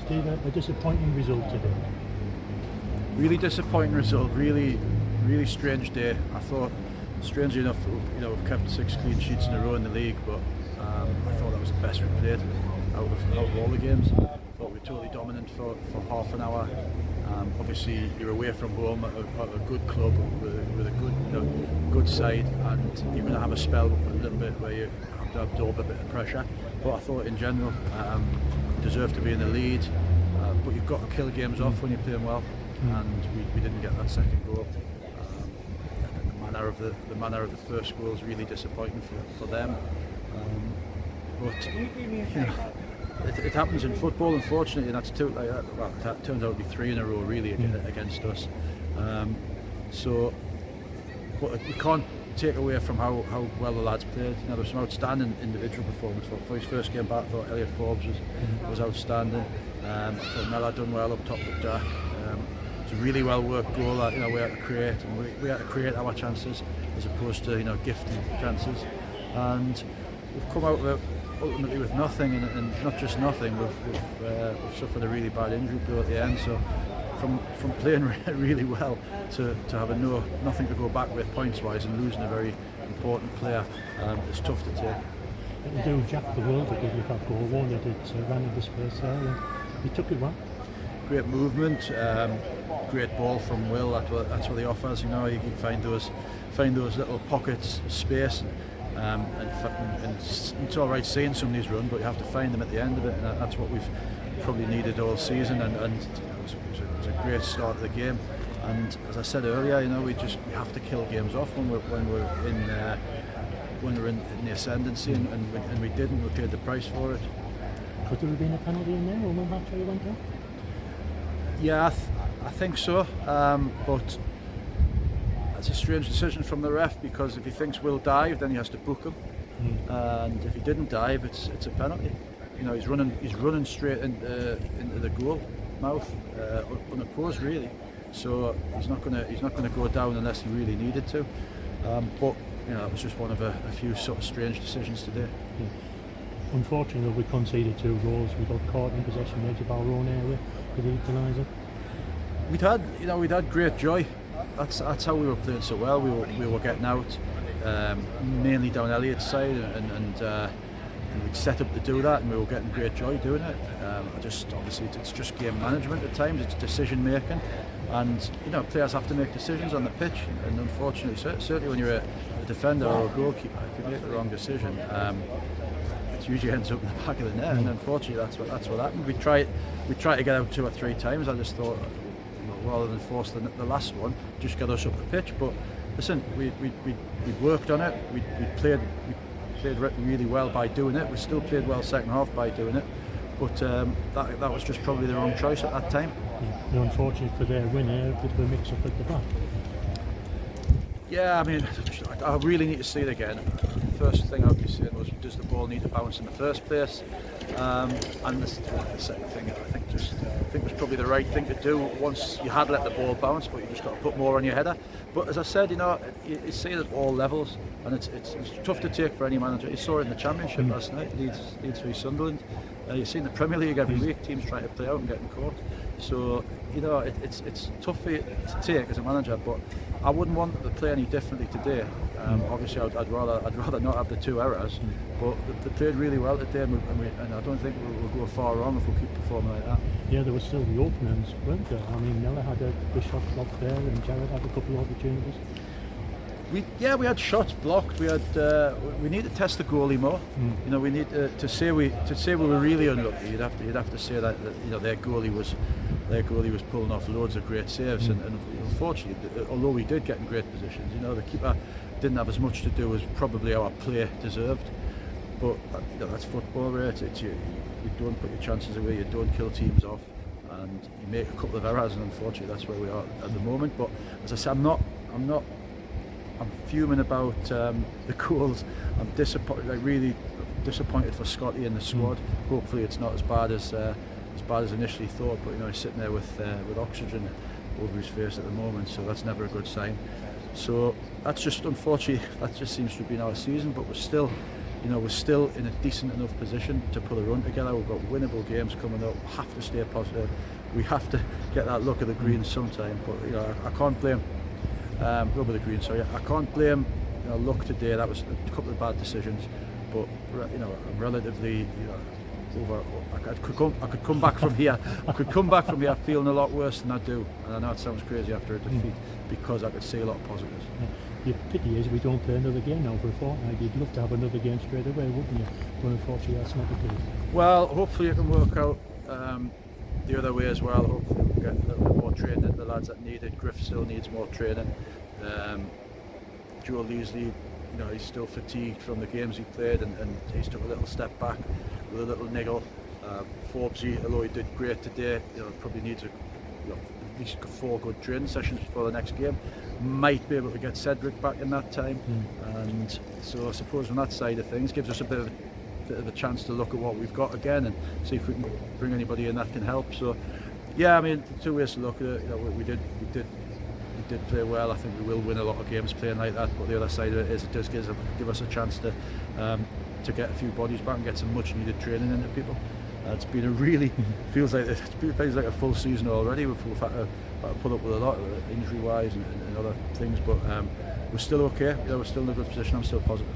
Steve, a disappointing result today. Really disappointing result. Really strange day. I thought, strangely enough, we've kept 6 clean sheets in a row in the league, but I thought that was the best we played out of all the games. I thought we were totally dominant for half an hour. Obviously, you're away from home at a good club with a good side, and you're going to have a spell a little bit where you have to absorb a bit of pressure. But I thought, in general, deserve to be in the lead. But you've got to kill games off when you're playing well, and we didn't get that second goal. The manner of the first goal is really disappointing for them. But it happens in football, unfortunately, and that's two. That turns out to be 3 in a row, really, against us. But we can't take away from how well the lads played. There was some outstanding individual performance for his first game back. I thought Elliot Forbes was outstanding. I thought Mella done well up top with Jack. It's a really well worked goal that we had to create, and we had to create our chances as opposed to gifting chances. And we've come out of it ultimately with nothing, and not just nothing. We've suffered a really bad injury blow at the end. So from playing really well to having nothing to go back with points wise and losing a very important player, it's tough to take. It'll do Jack the world to give you that goal, won't it? It ran into space there, and he took it well. Great movement, great ball from Will. That's what he offers. You can find those little pockets of space, and it's all right seeing somebody's run, but you have to find them at the end of it, and that's what we've probably needed all season. And it was a great start of the game. And as I said earlier, we have to kill games off when we're in the ascendancy, and we didn't. We paid the price for it. Could there have been a penalty in there, or after he went out? Yeah, I think so, but it's a strange decision from the ref, because if he thinks we'll dive, then he has to book him, and if he didn't dive, it's a penalty. He's running straight into the goal mouth, unopposed really. So he's not gonna go down unless he really needed to. But it was just one of a few sort of strange decisions today. Yeah. Unfortunately, we conceded 2 goals. We got caught in possession edge of our own area. Could you utilise it? We'd had great joy. That's how we were playing so well. We were getting out, mainly down Elliot's side, and we'd set up to do that, and we were getting great joy doing it. Obviously it's just game management at times. It's decision making, and players have to make decisions on the pitch. And unfortunately, certainly when you're a defender or a goalkeeper, if you make the wrong decision, it usually ends up in the back of the net. And unfortunately, that's what happened. We tried to get out 2 or 3 times. I just thought, rather than force the last one, just get us up the pitch. But listen, we worked on it. We played really well by doing it. We still played well second half by doing it. But that was just probably the wrong choice at that time. Yeah, unfortunate for their winner, a bit of a mix up at the back. Yeah, I really need to see it again. First thing I would be saying was, does the ball need to bounce in the first place? And the second thing, I think was probably the right thing to do once you had let the ball bounce, but you just got to put more on your header. But as I said, you see it at all levels, and it's tough to take for any manager. You saw it in the Championship last night, Leeds v Sunderland. You see in the Premier League every week, teams trying to play out and getting caught. So it's tough for you to take as a manager, but I wouldn't want to play any differently today. Obviously, I'd rather not have the 2 errors, but they played really well today, and I don't think we'll go far wrong if we keep performing like that. Yeah, there was still the openings, weren't there? Miller had the shot blocked there, and Jared had a couple of opportunities. We had shots blocked. We need to test the goalie more. We need to say we were really unlucky. You'd have to say that their goalie was pulling off loads of great saves, and unfortunately, although we did get in great positions, the keeper didn't have as much to do as probably our play deserved. But that's football, right? You don't put your chances away. You don't kill teams off, and you make a couple of errors, and unfortunately, that's where we are at the moment. But as I say, I'm fuming about the goals. I'm disappointed, really disappointed for Scotty and the squad. Hopefully, it's not as bad as initially thought. But he's sitting there with oxygen over his face at the moment, so that's never a good sign. So that's just unfortunately, that just seems to have been our season. But we're still, you know, we're still in a decent enough position to put a run together. We've got winnable games coming up. We have to stay positive. We have to get that look at the green sometime. But you know, I can't blame rub of the green. Sorry, I can't blame luck today. That was a couple of bad decisions, but you know, I'm relatively, you know, over. I could come back from here. I could come back from here feeling a lot worse than I do. And I know it sounds crazy after a defeat, because I could see a lot of positives. The pity is we don't play another game now for a fortnight. You'd love to have another game straight away, wouldn't you? But unfortunately that's not the case. Well, hopefully it can work out the other way as well. Hopefully we'll get a little bit more training into the lads that need it. Griff still needs more training. Joe Leasley, you know, he's still fatigued from the games he played, and he's took a little step back with a little niggle. Forbesy, although he did great today, you know, probably needs a, you know, at least 4 good training sessions before the next game. Might be able to get Cedric back in that time, and so I suppose on that side of things gives us a bit of a chance to look at what we've got again and see if we can bring anybody in that can help. So yeah, I mean, 2 ways to look at it. You know, we did play well. I think we will win a lot of games playing like that, but the other side of it is it does give us a chance to get a few bodies back and get some much needed training into people. It's been a really feels like a full season already. We've had to put up with a lot injury wise and other things, but we're still okay. You know, we're still in a good position. I'm still positive.